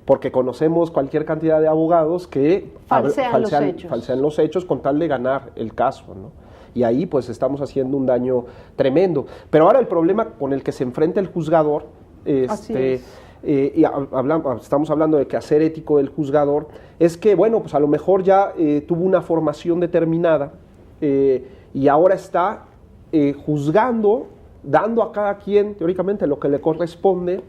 porque conocemos cualquier cantidad de abogados que falsean los hechos con tal de ganar el caso, ¿no? Y ahí pues estamos haciendo un daño tremendo. Pero ahora el problema con el que se enfrenta el juzgador, estamos hablando de quehacer ético del juzgador, es que, bueno, pues a lo mejor ya tuvo una formación determinada y ahora está juzgando, dando a cada quien teóricamente lo que le corresponde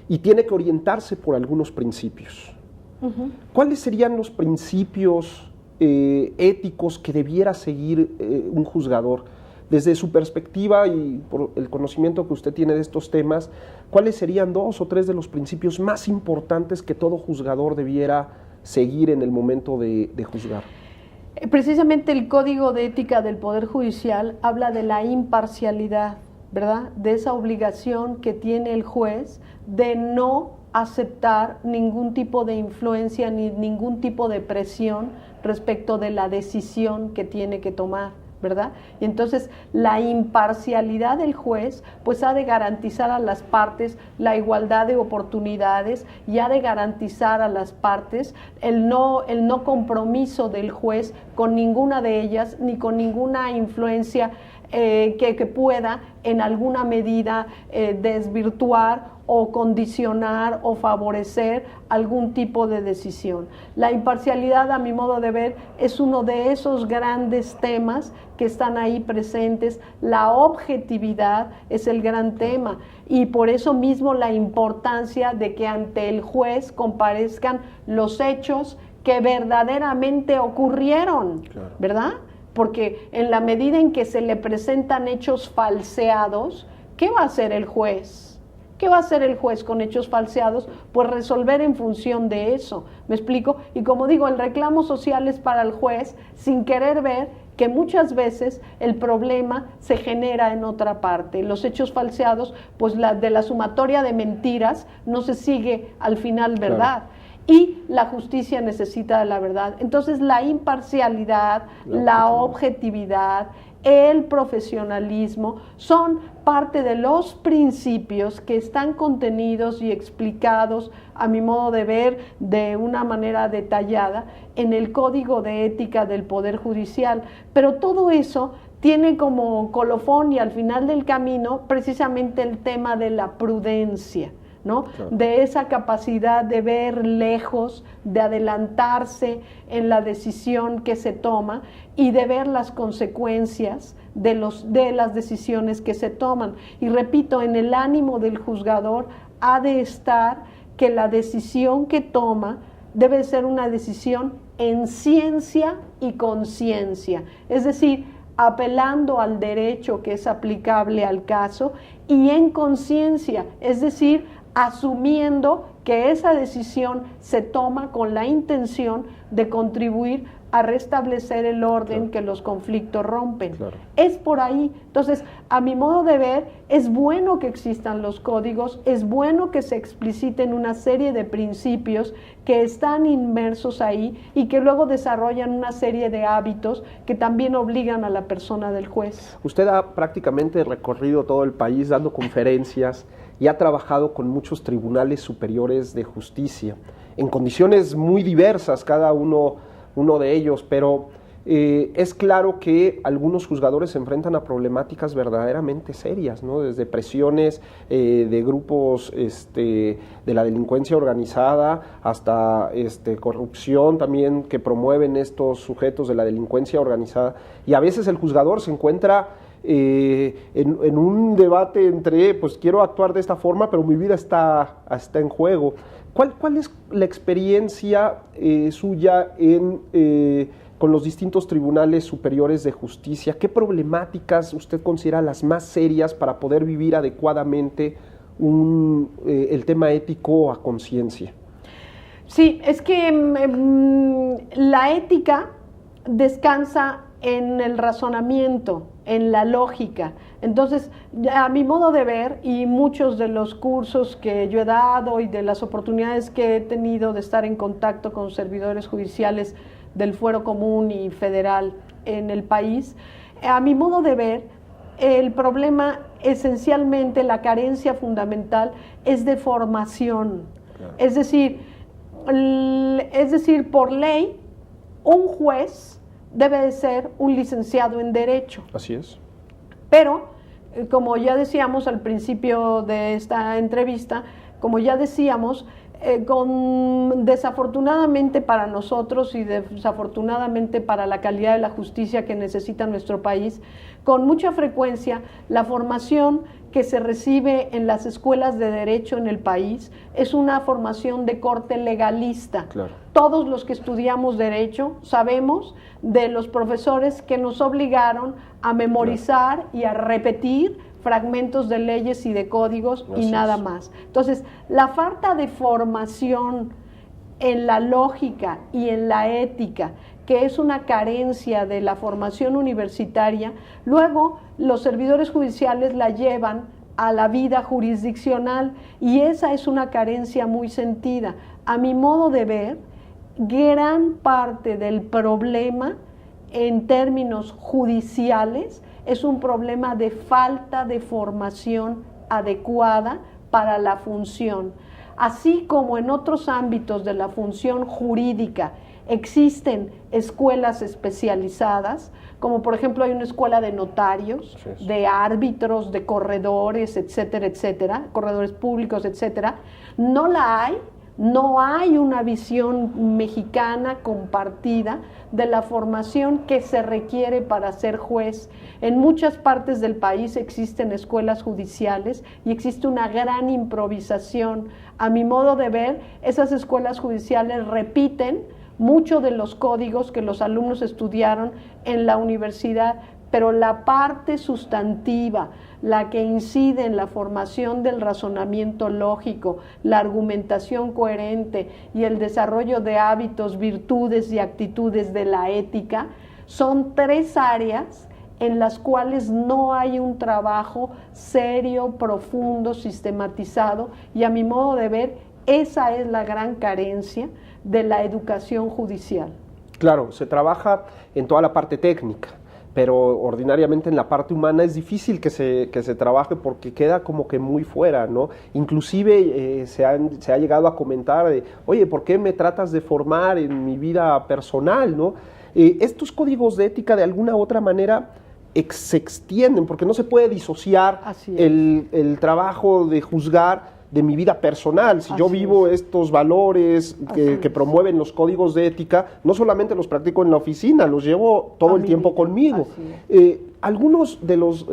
y tiene que orientarse por algunos principios. Uh-huh. ¿Cuáles serían los principios éticos que debiera seguir un juzgador? Desde su perspectiva y por el conocimiento que usted tiene de estos temas, ¿cuáles serían 2 o 3 de los principios más importantes que todo juzgador debiera seguir en el momento de juzgar? Precisamente el Código de Ética del Poder Judicial habla de la imparcialidad, ¿verdad? De esa obligación que tiene el juez de no aceptar ningún tipo de influencia ni ningún tipo de presión respecto de la decisión que tiene que tomar, ¿verdad? Y entonces la imparcialidad del juez pues ha de garantizar a las partes la igualdad de oportunidades y ha de garantizar a las partes el no compromiso del juez con ninguna de ellas ni con ninguna influencia que pueda en alguna medida desvirtuar o condicionar o favorecer algún tipo de decisión. La imparcialidad, a mi modo de ver, es uno de esos grandes temas que están ahí presentes. La objetividad es el gran tema y por eso mismo la importancia de que ante el juez comparezcan los hechos que verdaderamente ocurrieron, claro, ¿verdad? Porque en la medida en que se le presentan hechos falseados, ¿qué va a hacer el juez? ¿Qué va a hacer el juez con hechos falseados? Pues resolver en función de eso, ¿me explico? Y como digo, el reclamo social es para el juez sin querer ver que muchas veces el problema se genera en otra parte. Los hechos falseados, pues de la sumatoria de mentiras no se sigue al final verdad. Claro. Y la justicia necesita de la verdad. Entonces la imparcialidad, la objetividad, el profesionalismo son parte de los principios que están contenidos y explicados, a mi modo de ver, de una manera detallada en el Código de Ética del Poder Judicial. Pero todo eso tiene como colofón y al final del camino precisamente el tema de la prudencia, ¿no? Claro. De esa capacidad de ver lejos, de adelantarse en la decisión que se toma y de ver las consecuencias de las decisiones que se toman. Y repito, en el ánimo del juzgador ha de estar que la decisión que toma debe ser una decisión en ciencia y conciencia, es decir, apelando al derecho que es aplicable al caso y en conciencia, es decir, asumiendo que esa decisión se toma con la intención de contribuir a restablecer el orden, claro, que los conflictos rompen. Claro. Es por ahí. Entonces, a mi modo de ver, es bueno que existan los códigos, es bueno que se expliciten una serie de principios que están inmersos ahí y que luego desarrollan una serie de hábitos que también obligan a la persona del juez. Usted ha prácticamente recorrido todo el país dando conferencias y ha trabajado con muchos tribunales superiores de justicia, en condiciones muy diversas cada uno de ellos, pero es claro que algunos juzgadores se enfrentan a problemáticas verdaderamente serias, ¿no? Desde presiones de grupos de la delincuencia organizada hasta corrupción también que promueven estos sujetos de la delincuencia organizada, y a veces el juzgador se encuentra en un debate entre, pues quiero actuar de esta forma, pero mi vida está en juego. ¿Cuál es la experiencia suya con los distintos tribunales superiores de justicia? ¿Qué problemáticas usted considera las más serias para poder vivir adecuadamente el tema ético a conciencia? Sí, es que la ética descansa en el razonamiento, en la lógica. Entonces, a mi modo de ver, y muchos de los cursos que yo he dado y de las oportunidades que he tenido de estar en contacto con servidores judiciales del fuero común y federal en el país, a mi modo de ver, el problema esencialmente, la carencia fundamental es de formación. Claro. Es decir, es decir, por ley, un juez debe de ser un licenciado en Derecho. Así es. Pero, como ya decíamos al principio de esta entrevista, como ya decíamos, desafortunadamente para nosotros y desafortunadamente para la calidad de la justicia que necesita nuestro país, con mucha frecuencia la formación que se recibe en las escuelas de derecho en el país es una formación de corte legalista. Claro. Todos los que estudiamos derecho sabemos de los profesores que nos obligaron a memorizar y a repetir fragmentos de leyes y de códigos y nada más. Entonces, la falta de formación en la lógica y en la ética, que es una carencia de la formación universitaria, luego los servidores judiciales la llevan a la vida jurisdiccional y esa es una carencia muy sentida. A mi modo de ver, gran parte del problema en términos judiciales es un problema de falta de formación adecuada para la función. Así como en otros ámbitos de la función jurídica existen escuelas especializadas, como por ejemplo hay una escuela de notarios, de árbitros, de corredores, etcétera, corredores públicos, etcétera, no la hay. No hay una visión mexicana compartida de la formación que se requiere para ser juez. En muchas partes del país existen escuelas judiciales y existe una gran improvisación. A mi modo de ver, esas escuelas judiciales repiten muchos de los códigos que los alumnos estudiaron en la universidad, pero la parte sustantiva, la que incide en la formación del razonamiento lógico, la argumentación coherente y el desarrollo de hábitos, virtudes y actitudes de la ética, son tres áreas en las cuales no hay un trabajo serio, profundo, sistematizado, y a mi modo de ver, esa es la gran carencia de la educación judicial. Claro, se trabaja en toda la parte técnica, pero ordinariamente en la parte humana es difícil que se trabaje porque queda como que muy fuera, ¿no? Inclusive se ha llegado a comentar de, oye, ¿por qué me tratas de formar en mi vida personal, ¿no? Estos códigos de ética de alguna u otra manera se extienden porque no se puede disociar el trabajo de juzgar de mi vida personal. Si yo vivo estos valores que promueven los códigos de ética, no solamente los practico en la oficina, los llevo todo el tiempo conmigo. Algunos de los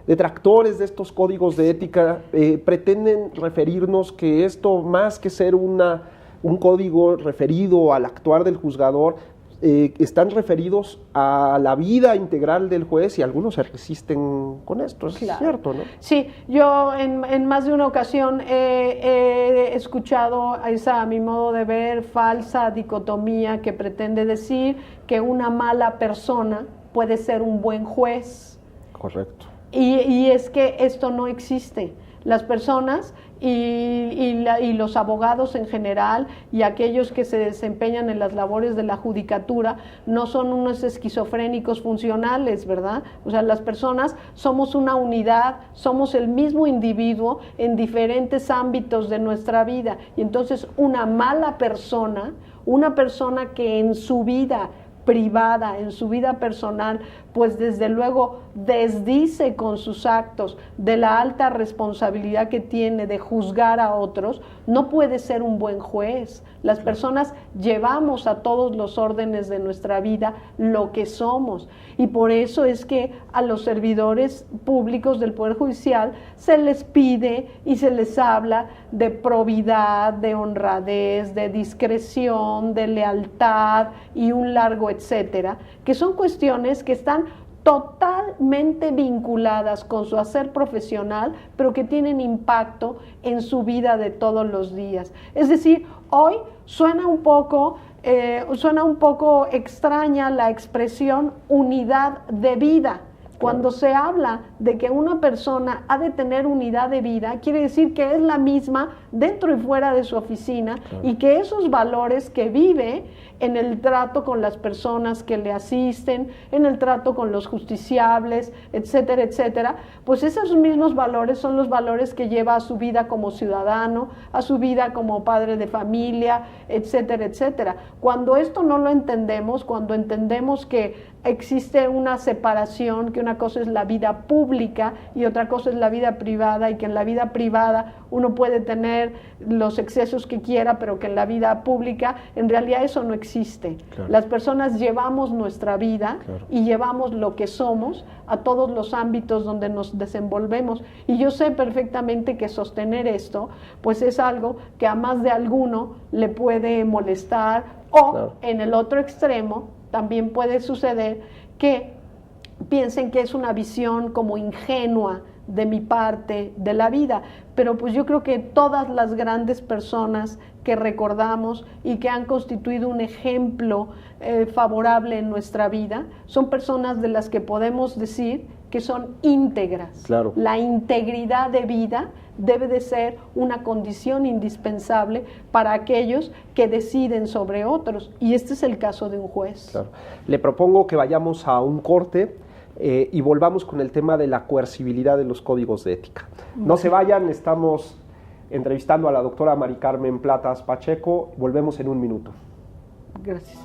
detractores de estos códigos de ética pretenden referirnos que esto, más que ser un código referido al actuar del juzgador, están referidos a la vida integral del juez y algunos se resisten con esto, es cierto, ¿no? Sí, yo en más de una ocasión he escuchado esa, a mi modo de ver, falsa dicotomía que pretende decir que una mala persona puede ser un buen juez. Correcto. Y es que esto no existe. Las personas y los abogados en general y aquellos que se desempeñan en las labores de la judicatura no son unos esquizofrénicos funcionales, ¿verdad? O sea, las personas somos una unidad, somos el mismo individuo en diferentes ámbitos de nuestra vida. Y entonces una mala persona, una persona que en su vida privada, en su vida personal, pues desde luego desdice con sus actos de la alta responsabilidad que tiene de juzgar a otros, no puede ser un buen juez. Las personas llevamos a todos los órdenes de nuestra vida lo que somos, y por eso es que a los servidores públicos del Poder Judicial se les pide y se les habla de probidad, de honradez, de discreción, de lealtad y un largo etcétera, que son cuestiones que están totalmente vinculadas con su hacer profesional, pero que tienen impacto en su vida de todos los días. Es decir, hoy suena un poco extraña la expresión unidad de vida. Cuando se habla de que una persona ha de tener unidad de vida, quiere decir que es la misma dentro y fuera de su oficina, y que esos valores que vive en el trato con las personas que le asisten, en el trato con los justiciables, etcétera, etcétera, pues esos mismos valores son los valores que lleva a su vida como ciudadano, a su vida como padre de familia, etcétera, etcétera. Cuando esto no lo entendemos, cuando entendemos que existe una separación, que una cosa es la vida pública y otra cosa es la vida privada, y que en la vida privada uno puede tener los excesos que quiera, pero que en la vida pública en realidad eso no existe. Claro. Las personas llevamos nuestra vida, claro, y llevamos lo que somos a todos los ámbitos donde nos desenvolvemos, y yo sé perfectamente que sostener esto pues es algo que a más de alguno le puede molestar, o claro, en el otro extremo también puede suceder que piensen que es una visión como ingenua de mi parte de la vida, pero pues yo creo que todas las grandes personas que recordamos y que han constituido un ejemplo favorable en nuestra vida, son personas de las que podemos decir que son íntegras. Claro. La integridad de vida debe de ser una condición indispensable para aquellos que deciden sobre otros, y este es el caso de un juez. Claro. Le propongo que vayamos a un corte y volvamos con el tema de la coercibilidad de los códigos de ética. No se vayan, estamos entrevistando a la doctora Mari Carmen Platas Pacheco. Volvemos en un minuto. Gracias.